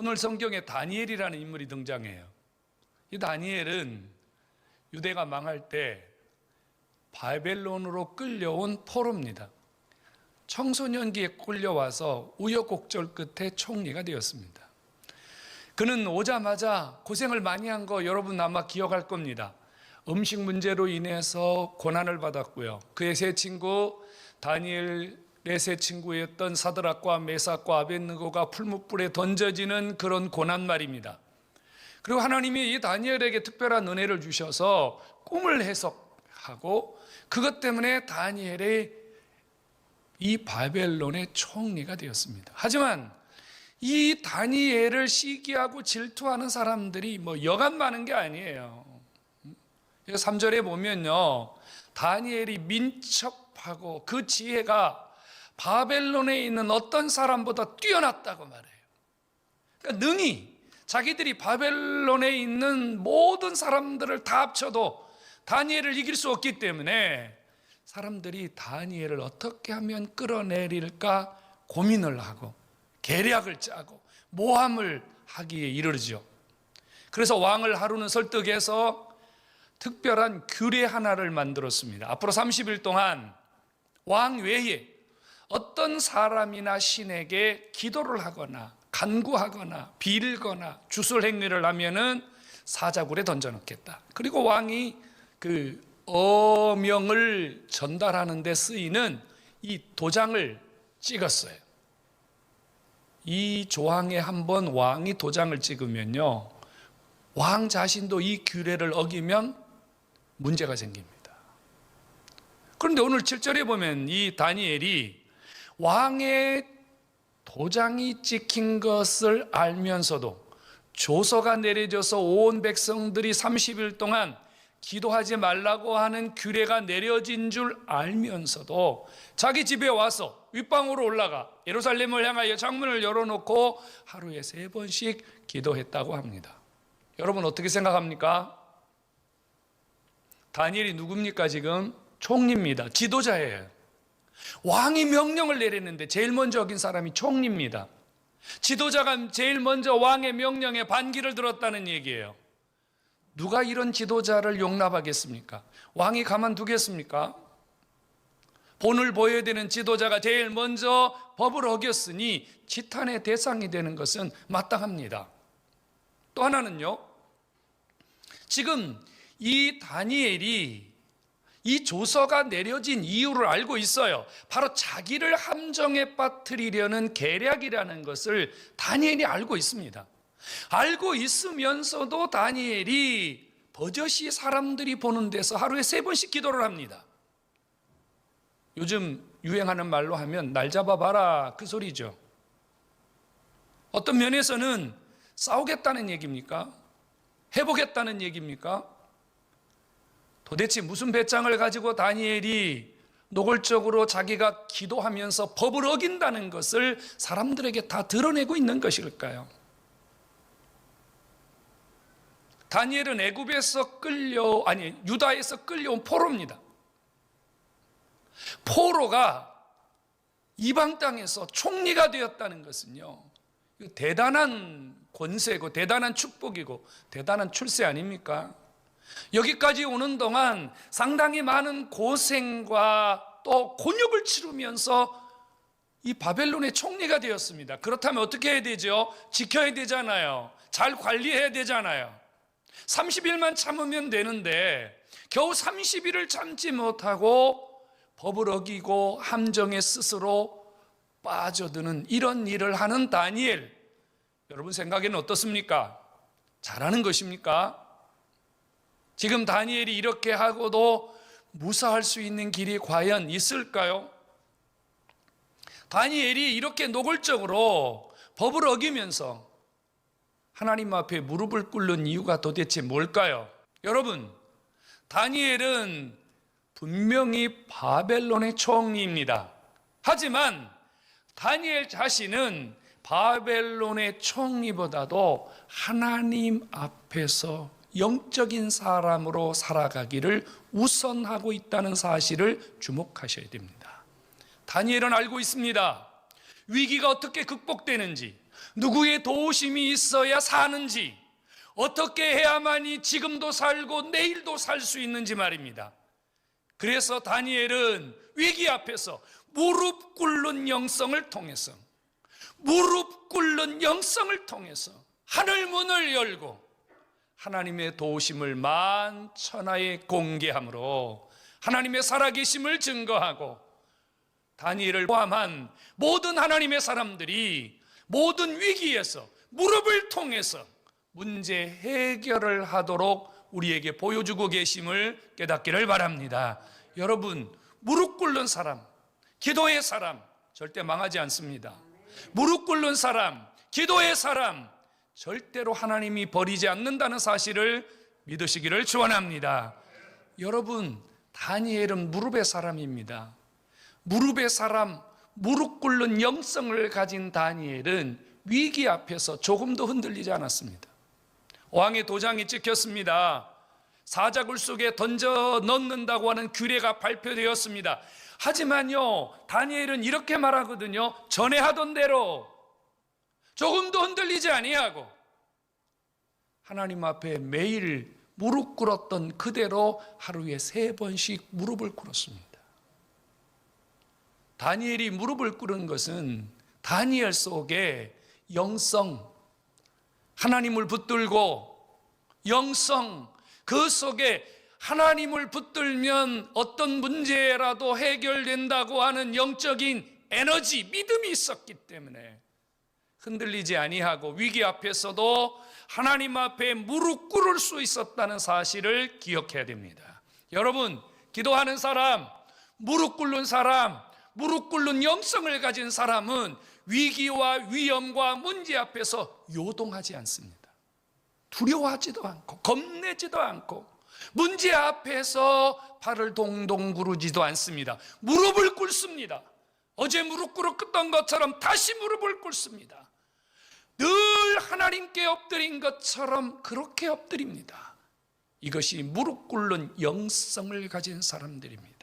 오늘 성경에 다니엘이라는 인물이 등장해요. 이 다니엘은 유대가 망할 때 바벨론으로 끌려온 포로입니다. 청소년기에 끌려와서 우여곡절 끝에 총리가 되었습니다. 그는 오자마자 고생을 많이 한 거 여러분 아마 기억할 겁니다. 음식 문제로 인해서 고난을 받았고요. 그의 세 친구 다니엘의 세 친구였던 사드락과 메삭과 아벳느고가 풀무불에 던져지는 그런 고난 말입니다. 그리고 하나님이 이 다니엘에게 특별한 은혜를 주셔서 꿈을 해석하고 그것 때문에 다니엘이 이 바벨론의 총리가 되었습니다. 하지만 이 다니엘을 시기하고 질투하는 사람들이 여간 많은 게 아니에요. 3절에 보면요, 다니엘이 민첩하고 그 지혜가 바벨론에 있는 어떤 사람보다 뛰어났다고 말해요. 그러니까 능히 자기들이 바벨론에 있는 모든 사람들을 다 합쳐도 다니엘을 이길 수 없기 때문에 사람들이 다니엘을 어떻게 하면 끌어내릴까 고민을 하고 계략을 짜고 모함을 하기에 이르죠. 그래서 왕을 하루는 설득해서 특별한 규례 하나를 만들었습니다. 앞으로 30일 동안 왕 외에 어떤 사람이나 신에게 기도를 하거나 간구하거나 빌거나 주술 행위를 하면은 사자굴에 던져놓겠다. 그리고 왕이 그 어명을 전달하는 데 쓰이는 이 도장을 찍었어요. 이 조항에 한번 왕이 도장을 찍으면요, 왕 자신도 이 규례를 어기면 문제가 생깁니다. 그런데 오늘 7절에 보면 이 다니엘이 왕의 도장이 찍힌 것을 알면서도 조서가 내려져서 온 백성들이 30일 동안 기도하지 말라고 하는 규례가 내려진 줄 알면서도 자기 집에 와서 윗방으로 올라가 예루살렘을 향하여 창문을 열어놓고 하루에 3번씩 기도했다고 합니다. 여러분 어떻게 생각합니까? 다니엘이 누굽니까? 지금 총리입니다. 지도자예요. 왕이 명령을 내렸는데 제일 먼저 어긴 사람이 총리입니다. 지도자가 제일 먼저 왕의 명령에 반기를 들었다는 얘기예요. 누가 이런 지도자를 용납하겠습니까? 왕이 가만두겠습니까? 본을 보여야 되는 지도자가 제일 먼저 법을 어겼으니 지탄의 대상이 되는 것은 마땅합니다. 또 하나는요, 지금 이 다니엘이 이 조서가 내려진 이유를 알고 있어요. 바로 자기를 함정에 빠뜨리려는 계략이라는 것을 다니엘이 알고 있습니다. 알고 있으면서도 다니엘이 버젓이 사람들이 보는 데서 하루에 3번씩 기도를 합니다. 요즘 유행하는 말로 하면 날 잡아봐라 그 소리죠. 어떤 면에서는 싸우겠다는 얘기입니까? 해보겠다는 얘기입니까? 도대체 무슨 배짱을 가지고 다니엘이 노골적으로 자기가 기도하면서 법을 어긴다는 것을 사람들에게 다 드러내고 있는 것일까요? 다니엘은 유다에서 끌려온 포로입니다. 포로가 이방 땅에서 총리가 되었다는 것은요, 대단한 권세고 대단한 축복이고 대단한 출세 아닙니까? 여기까지 오는 동안 상당히 많은 고생과 또 곤욕을 치르면서 이 바벨론의 총리가 되었습니다. 그렇다면 어떻게 해야 되죠? 지켜야 되잖아요. 잘 관리해야 되잖아요. 30일만 참으면 되는데 겨우 30일을 참지 못하고 법을 어기고 함정에 스스로 빠져드는 이런 일을 하는 다니엘, 여러분 생각에는 어떻습니까? 잘하는 것입니까? 지금 다니엘이 이렇게 하고도 무사할 수 있는 길이 과연 있을까요? 다니엘이 이렇게 노골적으로 법을 어기면서 하나님 앞에 무릎을 꿇는 이유가 도대체 뭘까요? 여러분, 다니엘은 분명히 바벨론의 총리입니다. 하지만 다니엘 자신은 바벨론의 총리보다도 하나님 앞에서 영적인 사람으로 살아가기를 우선하고 있다는 사실을 주목하셔야 됩니다. 다니엘은 알고 있습니다. 위기가 어떻게 극복되는지, 누구의 도우심이 있어야 사는지, 어떻게 해야만이 지금도 살고 내일도 살 수 있는지 말입니다. 그래서 다니엘은 위기 앞에서 무릎 꿇는 영성을 통해서 하늘 문을 열고 하나님의 도우심을 만천하에 공개함으로 하나님의 살아계심을 증거하고, 다니엘을 포함한 모든 하나님의 사람들이 모든 위기에서 무릎을 통해서 문제 해결을 하도록 우리에게 보여주고 계심을 깨닫기를 바랍니다. 여러분, 무릎 꿇는 사람, 기도의 사람 절대 망하지 않습니다. 무릎 꿇는 사람, 기도의 사람 절대로 하나님이 버리지 않는다는 사실을 믿으시기를 축원합니다. 여러분, 다니엘은 무릎의 사람입니다. 무릎의 사람, 무릎 꿇는 영성을 가진 다니엘은 위기 앞에서 조금도 흔들리지 않았습니다. 왕의 도장이 찍혔습니다. 사자굴 속에 던져 넣는다고 하는 규례가 발표되었습니다. 하지만요, 다니엘은 이렇게 말하거든요. 전에 하던 대로 조금도 흔들리지 아니하고 하나님 앞에 매일 무릎 꿇었던 그대로 하루에 3번씩 무릎을 꿇었습니다. 다니엘이 무릎을 꿇은 것은 다니엘 속에 영성, 하나님을 붙들고 영성, 그 속에 하나님을 붙들면 어떤 문제라도 해결된다고 하는 영적인 에너지, 믿음이 있었기 때문에 흔들리지 아니하고 위기 앞에서도 하나님 앞에 무릎 꿇을 수 있었다는 사실을 기억해야 됩니다. 여러분, 기도하는 사람, 무릎 꿇는 사람, 무릎 꿇는 영성을 가진 사람은 위기와 위험과 문제 앞에서 요동하지 않습니다. 두려워하지도 않고 겁내지도 않고 문제 앞에서 발을 동동 구르지도 않습니다. 무릎을 꿇습니다. 어제 무릎 꿇었던 것처럼 다시 무릎을 꿇습니다. 늘 하나님께 엎드린 것처럼 그렇게 엎드립니다. 이것이 무릎 꿇는 영성을 가진 사람들입니다.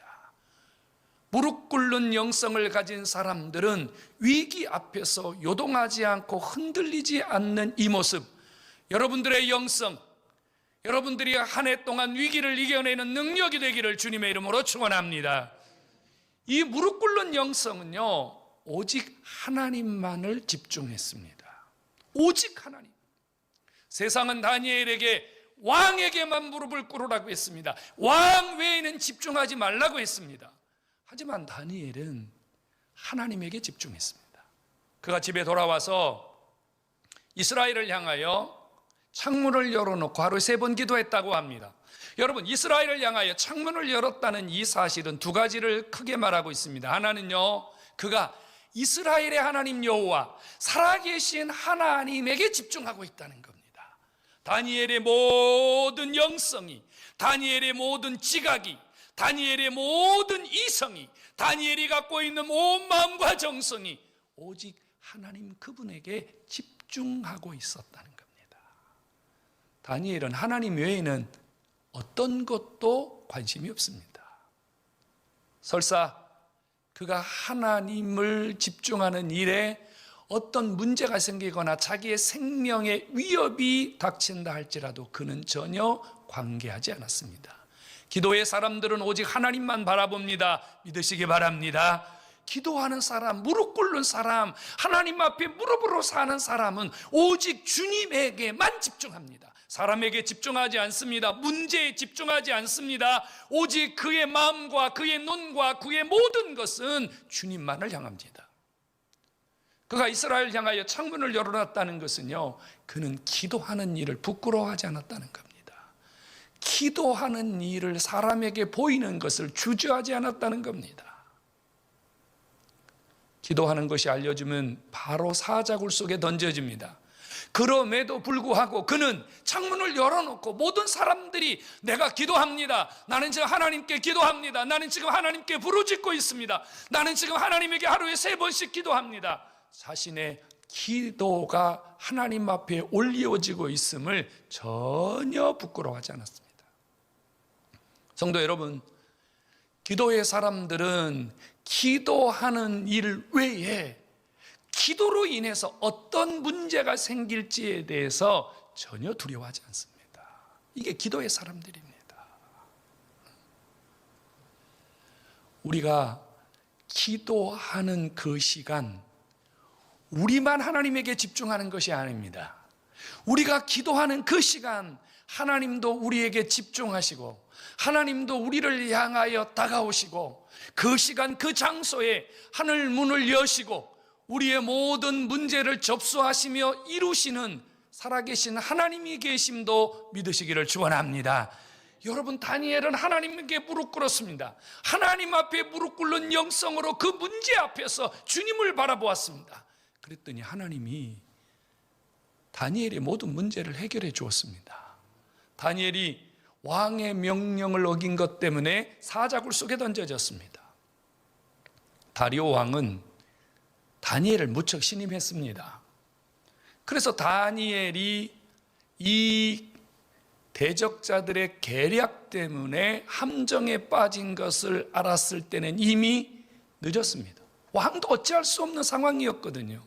무릎 꿇는 영성을 가진 사람들은 위기 앞에서 요동하지 않고 흔들리지 않는 이 모습, 여러분들의 영성, 여러분들이 한 해 동안 위기를 이겨내는 능력이 되기를 주님의 이름으로 축원합니다. 이 무릎 꿇는 영성은요, 오직 하나님만을 집중했습니다. 오직 하나님. 세상은 다니엘에게 왕에게만 무릎을 꿇으라고 했습니다. 왕 외에는 집중하지 말라고 했습니다. 하지만 다니엘은 하나님에게 집중했습니다. 그가 집에 돌아와서 이스라엘을 향하여 창문을 열어놓고 하루에 3번 기도했다고 합니다. 여러분, 이스라엘을 향하여 창문을 열었다는 이 사실은 2가지를 크게 말하고 있습니다. 하나는요, 그가 이스라엘의 하나님 여호와 살아계신 하나님에게 집중하고 있다는 겁니다. 다니엘의 모든 영성이, 다니엘의 모든 지각이, 다니엘의 모든 이성이, 다니엘이 갖고 있는 온 마음과 정성이 오직 하나님 그분에게 집중하고 있었다는 겁니다. 다니엘은 하나님 외에는 어떤 것도 관심이 없습니다. 설사 그가 하나님을 집중하는 일에 어떤 문제가 생기거나 자기의 생명에 위협이 닥친다 할지라도 그는 전혀 관계하지 않았습니다. 기도의 사람들은 오직 하나님만 바라봅니다. 믿으시기 바랍니다. 기도하는 사람, 무릎 꿇는 사람, 하나님 앞에 무릎으로 사는 사람은 오직 주님에게만 집중합니다. 사람에게 집중하지 않습니다. 문제에 집중하지 않습니다. 오직 그의 마음과 그의 눈과 그의 모든 것은 주님만을 향합니다. 그가 이스라엘 향하여 창문을 열어놨다는 것은요, 그는 기도하는 일을 부끄러워하지 않았다는 겁니다. 기도하는 일을 사람에게 보이는 것을 주저하지 않았다는 겁니다. 기도하는 것이 알려지면 바로 사자굴 속에 던져집니다. 그럼에도 불구하고 그는 창문을 열어놓고 모든 사람들이 내가 기도합니다. 나는 지금 하나님께 기도합니다. 나는 지금 하나님께 부르짖고 있습니다. 나는 지금 하나님에게 하루에 3번씩 기도합니다. 자신의 기도가 하나님 앞에 올려지고 있음을 전혀 부끄러워하지 않았습니다. 성도 여러분, 기도의 사람들은 기도하는 일 외에 기도로 인해서 어떤 문제가 생길지에 대해서 전혀 두려워하지 않습니다. 이게 기도의 사람들입니다. 우리가 기도하는 그 시간, 우리만 하나님에게 집중하는 것이 아닙니다. 우리가 기도하는 그 시간, 하나님도 우리에게 집중하시고 하나님도 우리를 향하여 다가오시고 그 시간 그 장소에 하늘 문을 여시고 우리의 모든 문제를 접수하시며 이루시는 살아계신 하나님이 계심도 믿으시기를 축원합니다. 여러분, 다니엘은 하나님께 무릎 꿇었습니다. 하나님 앞에 무릎 꿇는 영성으로 그 문제 앞에서 주님을 바라보았습니다. 그랬더니 하나님이 다니엘의 모든 문제를 해결해 주었습니다. 다니엘이 왕의 명령을 어긴 것 때문에 사자굴 속에 던져졌습니다. 다리오 왕은 다니엘을 무척 신임했습니다. 그래서 다니엘이 이 대적자들의 계략 때문에 함정에 빠진 것을 알았을 때는 이미 늦었습니다. 왕도 어찌할 수 없는 상황이었거든요.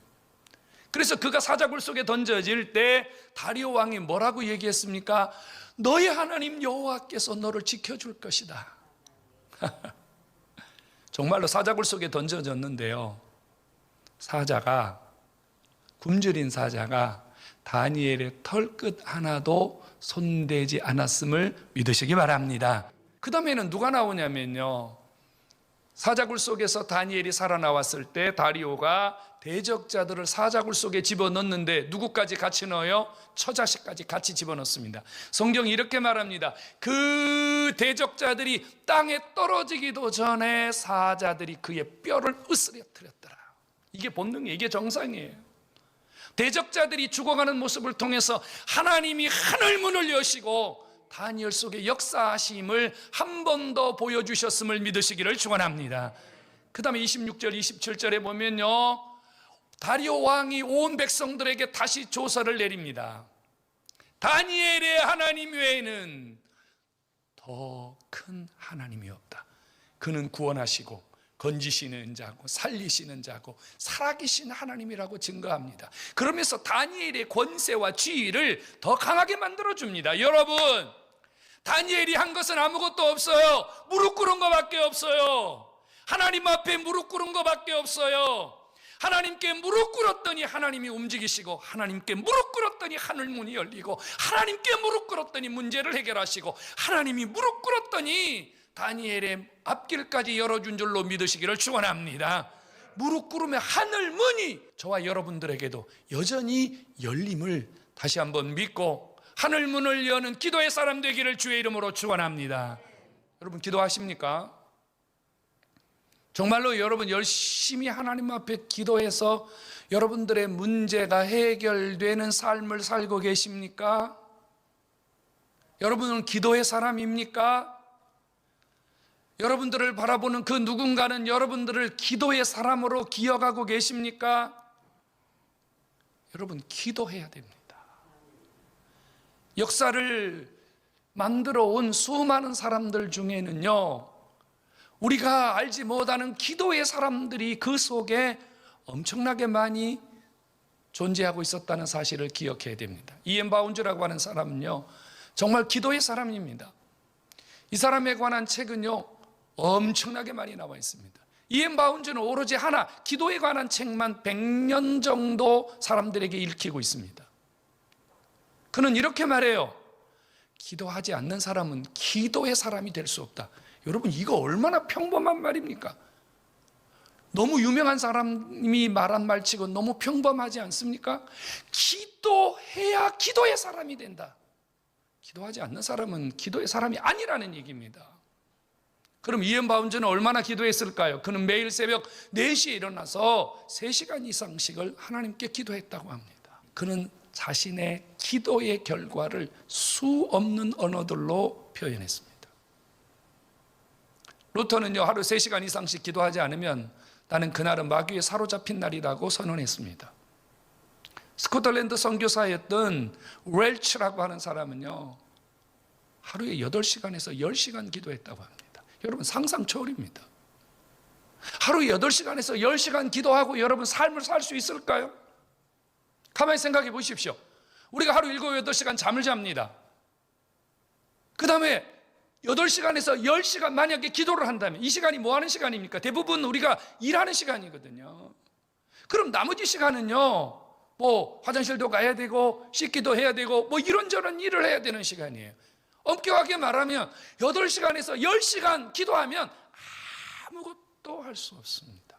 그래서 그가 사자굴 속에 던져질 때 다리오 왕이 뭐라고 얘기했습니까? 너의 하나님 여호와께서 너를 지켜줄 것이다. 정말로 사자굴 속에 던져졌는데요, 사자가, 굶주린 사자가 다니엘의 털끝 하나도 손대지 않았음을 믿으시기 바랍니다. 그 다음에는 누가 나오냐면요, 사자굴 속에서 다니엘이 살아나왔을 때 다리오가 대적자들을 사자굴 속에 집어넣는데 누구까지 같이 넣어요? 처자식까지 같이 집어넣습니다. 성경이 이렇게 말합니다. 그 대적자들이 땅에 떨어지기도 전에 사자들이 그의 뼈를 으스러뜨렸더라. 이게 본능이에요. 이게 정상이에요. 대적자들이 죽어가는 모습을 통해서 하나님이 하늘문을 여시고 다니엘 속에 역사하심을 한 번 더 보여주셨음을 믿으시기를 축원합니다. 그 다음에 26절 27절에 보면요, 다리오 왕이 온 백성들에게 다시 조서를 내립니다. 다니엘의 하나님 외에는 더 큰 하나님이 없다. 그는 구원하시고 건지시는 자고 살리시는 자고 살아계신 하나님이라고 증거합니다. 그러면서 다니엘의 권세와 지위를 더 강하게 만들어줍니다. 여러분, 다니엘이 한 것은 아무것도 없어요. 무릎 꿇은 것밖에 없어요. 하나님 앞에 무릎 꿇은 것밖에 없어요. 하나님께 무릎 꿇었더니 하나님이 움직이시고, 하나님께 무릎 꿇었더니 하늘문이 열리고, 하나님께 무릎 꿇었더니 문제를 해결하시고, 하나님이 무릎 꿇었더니 다니엘의 앞길까지 열어준 줄로 믿으시기를 축원합니다. 무릎 꿇으면 하늘문이 저와 여러분들에게도 여전히 열림을 다시 한번 믿고 하늘문을 여는 기도의 사람 되기를 주의 이름으로 축원합니다. 여러분, 기도하십니까? 정말로 여러분 열심히 하나님 앞에 기도해서 여러분들의 문제가 해결되는 삶을 살고 계십니까? 여러분은 기도의 사람입니까? 여러분들을 바라보는 그 누군가는 여러분들을 기도의 사람으로 기억하고 계십니까? 여러분, 기도해야 됩니다. 역사를 만들어 온 수많은 사람들 중에는요, 우리가 알지 못하는 기도의 사람들이 그 속에 엄청나게 많이 존재하고 있었다는 사실을 기억해야 됩니다. 이엔 바운즈라고 하는 사람은요, 정말 기도의 사람입니다. 이 사람에 관한 책은요, 엄청나게 많이 나와 있습니다. 이엔 바운즈는 오로지 하나, 기도에 관한 책만 100년 정도 사람들에게 읽히고 있습니다. 그는 이렇게 말해요. 기도하지 않는 사람은 기도의 사람이 될 수 없다. 여러분, 이거 얼마나 평범한 말입니까? 너무 유명한 사람이 말한 말치고 너무 평범하지 않습니까? 기도해야 기도의 사람이 된다. 기도하지 않는 사람은 기도의 사람이 아니라는 얘기입니다. 그럼 이엔 바운즈는 얼마나 기도했을까요? 그는 매일 새벽 4시에 일어나서 3시간 이상씩을 하나님께 기도했다고 합니다. 그는 자신의 기도의 결과를 수 없는 언어들로 표현했습니다. 루터는요, 하루 3시간 이상씩 기도하지 않으면 나는 그날은 마귀에 사로잡힌 날이라고 선언했습니다. 스코틀랜드 선교사였던 웰치라고 하는 사람은요, 하루에 8시간에서 10시간 기도했다고 합니다. 여러분, 상상 초월입니다. 하루 8시간에서 10시간 기도하고 여러분 삶을 살 수 있을까요? 가만히 생각해 보십시오. 우리가 하루 7, 8시간 잠을 잡니다. 그 다음에 8시간에서 10시간 만약에 기도를 한다면 이 시간이 뭐 하는 시간입니까? 대부분 우리가 일하는 시간이거든요. 그럼 나머지 시간은요, 뭐 화장실도 가야 되고 씻기도 해야 되고 뭐 이런저런 일을 해야 되는 시간이에요. 엄격하게 말하면 8시간에서 10시간 기도하면 아무것도 할 수 없습니다.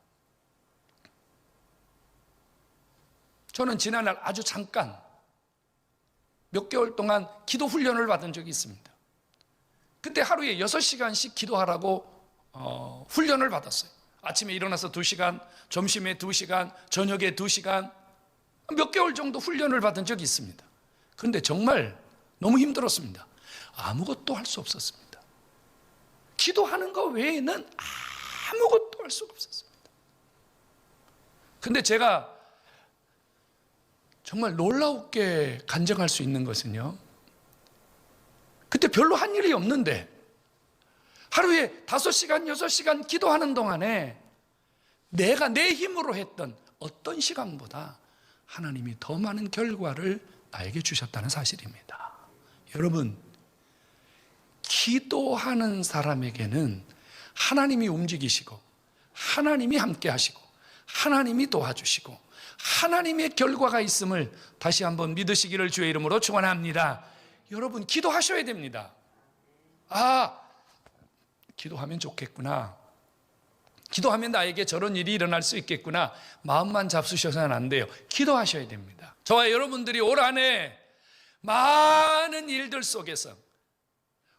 저는 지난날 아주 잠깐 몇 개월 동안 기도 훈련을 받은 적이 있습니다. 그때 하루에 6시간씩 기도하라고 훈련을 받았어요. 아침에 일어나서 2시간, 점심에 2시간, 저녁에 2시간, 몇 개월 정도 훈련을 받은 적이 있습니다. 그런데 정말 너무 힘들었습니다. 아무것도 할 수 없었습니다. 기도하는 것 외에는 아무것도 할 수가 없었습니다. 근데 제가 정말 놀라웠게 간증할 수 있는 것은요, 그때 별로 한 일이 없는데 하루에 5시간, 6시간 기도하는 동안에 내가 내 힘으로 했던 어떤 시간보다 하나님이 더 많은 결과를 나에게 주셨다는 사실입니다. 여러분, 기도하는 사람에게는 하나님이 움직이시고 하나님이 함께 하시고 하나님이 도와주시고 하나님의 결과가 있음을 다시 한번 믿으시기를 주의 이름으로 축원합니다. 여러분, 기도하셔야 됩니다. 기도하면 좋겠구나, 기도하면 나에게 저런 일이 일어날 수 있겠구나, 마음만 잡수셔서는 안 돼요. 기도하셔야 됩니다. 저와 여러분들이 올 한 해 많은 일들 속에서,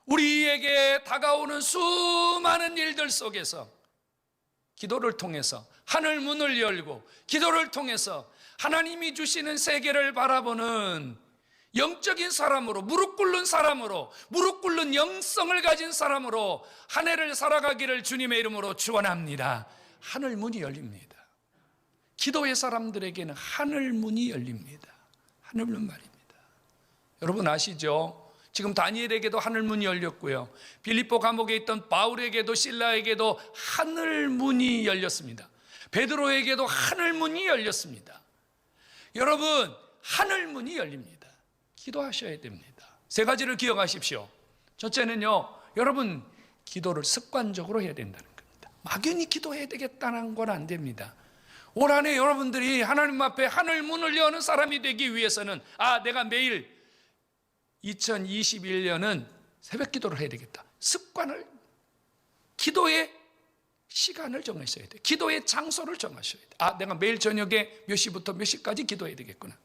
우리에게 다가오는 수많은 일들 속에서 기도를 통해서 하늘 문을 열고, 기도를 통해서 하나님이 주시는 세계를 바라보는 영적인 사람으로, 무릎 꿇는 사람으로, 무릎 꿇는 영성을 가진 사람으로 한 해를 살아가기를 주님의 이름으로 축원합니다. 하늘 문이 열립니다. 기도의 사람들에게는 하늘 문이 열립니다. 하늘 문 말입니다. 여러분 아시죠? 지금 다니엘에게도 하늘 문이 열렸고요, 빌립보 감옥에 있던 바울에게도 실라에게도 하늘 문이 열렸습니다. 베드로에게도 하늘 문이 열렸습니다. 여러분, 하늘 문이 열립니다. 기도하셔야 됩니다. 3가지를 기억하십시오. 첫째는요, 여러분, 기도를 습관적으로 해야 된다는 겁니다. 막연히 기도해야 되겠다는 건 안 됩니다. 올 한 해 여러분들이 하나님 앞에 하늘 문을 여는 사람이 되기 위해서는 내가 매일 2021년은 새벽 기도를 해야 되겠다. 습관을, 기도의 시간을 정하셔야 돼요. 기도의 장소를 정하셔야 돼요. 내가 매일 저녁에 몇 시부터 몇 시까지 기도해야 되겠구나.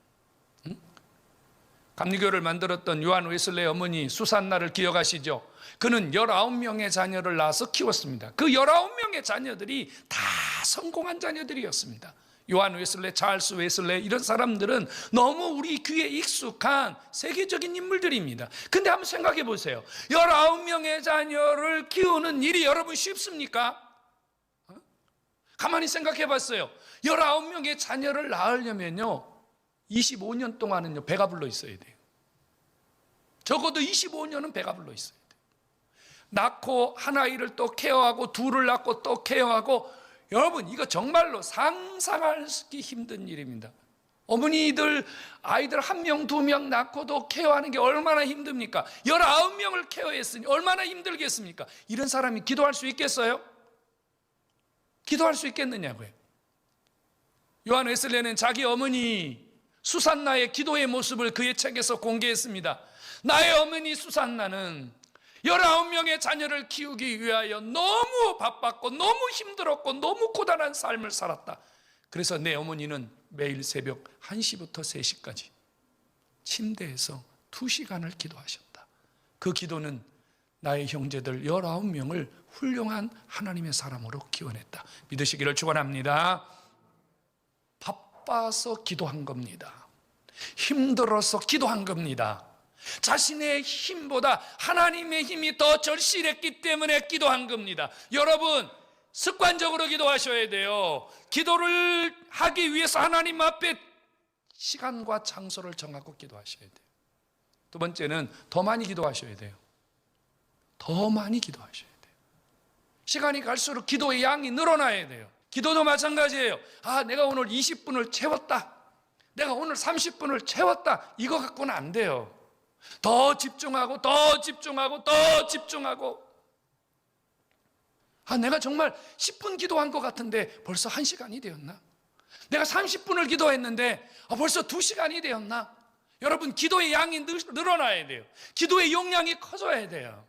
감리교를 만들었던 요한 웨슬레 어머니 수산나를 기억하시죠? 그는 19명의 자녀를 낳아서 키웠습니다. 그 19명의 자녀들이 다 성공한 자녀들이었습니다. 요한 웨슬레, 찰스 웨슬레, 이런 사람들은 너무 우리 귀에 익숙한 세계적인 인물들입니다. 근데 한번 생각해 보세요. 19명의 자녀를 키우는 일이 여러분 쉽습니까? 가만히 생각해 봤어요. 19명의 자녀를 낳으려면요 25년 동안은요 배가 불러 있어야 돼요. 적어도 25년은 배가 불러 있어야 돼요. 낳고 한 아이를 또 케어하고, 둘을 낳고 또 케어하고, 여러분 이거 정말로 상상하기 힘든 일입니다. 어머니들 아이들 1명, 2명 낳고도 케어하는 게 얼마나 힘듭니까? 19명을 케어했으니 얼마나 힘들겠습니까? 이런 사람이 기도할 수 있겠어요? 기도할 수 있겠느냐고요. 요한 웨슬레는 자기 어머니 수산나의 기도의 모습을 그의 책에서 공개했습니다. 나의 어머니 수산나는 19명의 자녀를 키우기 위하여 너무 바빴고 너무 힘들었고 너무 고단한 삶을 살았다. 그래서 내 어머니는 매일 새벽 1시부터 3시까지 침대에서 2시간을 기도하셨다. 그 기도는 나의 형제들 19명을 훌륭한 하나님의 사람으로 키워냈다. 믿으시기를 축원합니다. 바빠서 기도한 겁니다. 힘들어서 기도한 겁니다. 자신의 힘보다 하나님의 힘이 더 절실했기 때문에 기도한 겁니다. 여러분, 습관적으로 기도하셔야 돼요. 기도를 하기 위해서 하나님 앞에 시간과 장소를 정하고 기도하셔야 돼요. 두 번째는 더 많이 기도하셔야 돼요. 더 많이 기도하셔야 돼요. 시간이 갈수록 기도의 양이 늘어나야 돼요. 기도도 마찬가지예요. 내가 오늘 20분을 채웠다. 내가 오늘 30분을 채웠다. 이거 갖고는 안 돼요. 더 집중하고 더 집중하고 더 집중하고. 내가 정말 10분 기도한 것 같은데 벌써 1시간이 되었나? 내가 30분을 기도했는데 벌써 2시간이 되었나? 여러분, 기도의 양이 늘어나야 돼요. 기도의 용량이 커져야 돼요.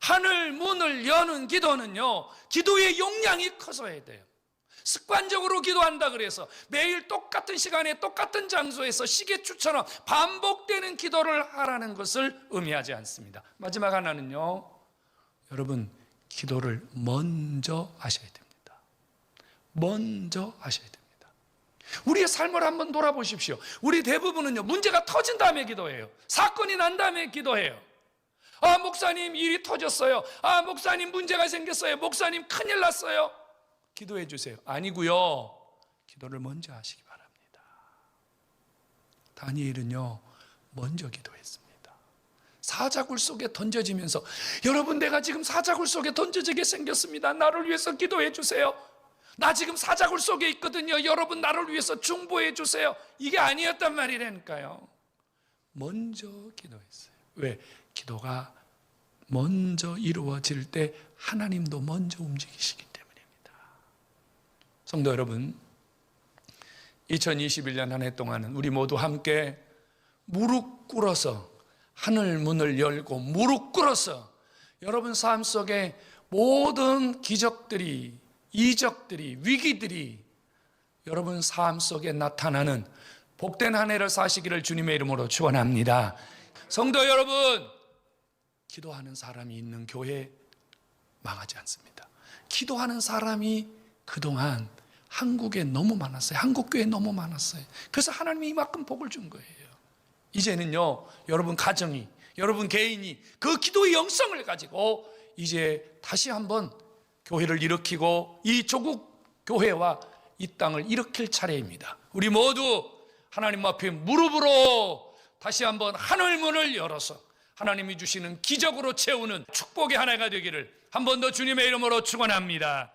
하늘 문을 여는 기도는요, 기도의 용량이 커져야 돼요. 습관적으로 기도한다 그래서 매일 똑같은 시간에 똑같은 장소에서 시계추처럼 반복되는 기도를 하라는 것을 의미하지 않습니다. 마지막 하나는요, 여러분, 기도를 먼저 하셔야 됩니다. 먼저 하셔야 됩니다. 우리의 삶을 한번 돌아보십시오. 우리 대부분은요, 문제가 터진 다음에 기도해요. 사건이 난 다음에 기도해요. 목사님 일이 터졌어요. 목사님 문제가 생겼어요. 목사님 큰일 났어요. 기도해 주세요. 아니고요, 기도를 먼저 하시기 바랍니다. 다니엘은요, 먼저 기도했습니다. 사자굴 속에 던져지면서, 여러분, 내가 지금 사자굴 속에 던져지게 생겼습니다. 나를 위해서 기도해 주세요. 나 지금 사자굴 속에 있거든요. 여러분, 나를 위해서 중보해 주세요. 이게 아니었단 말이라니까요. 먼저 기도했어요. 왜? 기도가 먼저 이루어질 때 하나님도 먼저 움직이시기 때문입니다. 성도 여러분, 2021년 한 해 동안은 우리 모두 함께 무릎 꿇어서, 하늘 문을 열고 무릎 꿇어서 여러분 삶 속에 모든 기적들이, 이적들이, 위기들이 여러분 삶 속에 나타나는 복된 한 해를 사시기를 주님의 이름으로 축원합니다. 성도 여러분, 기도하는 사람이 있는 교회 망하지 않습니다. 기도하는 사람이 그동안 한국에 너무 많았어요. 한국 교회에 너무 많았어요. 그래서 하나님이 이만큼 복을 준 거예요. 이제는요, 여러분 가정이, 여러분 개인이 그 기도의 영성을 가지고 이제 다시 한번 교회를 일으키고 이 조국 교회와 이 땅을 일으킬 차례입니다. 우리 모두 하나님 앞에 무릎으로 다시 한번 하늘 문을 열어서 하나님이 주시는 기적으로 채우는 축복의 한 해가 되기를 한 번 더 주님의 이름으로 축원합니다.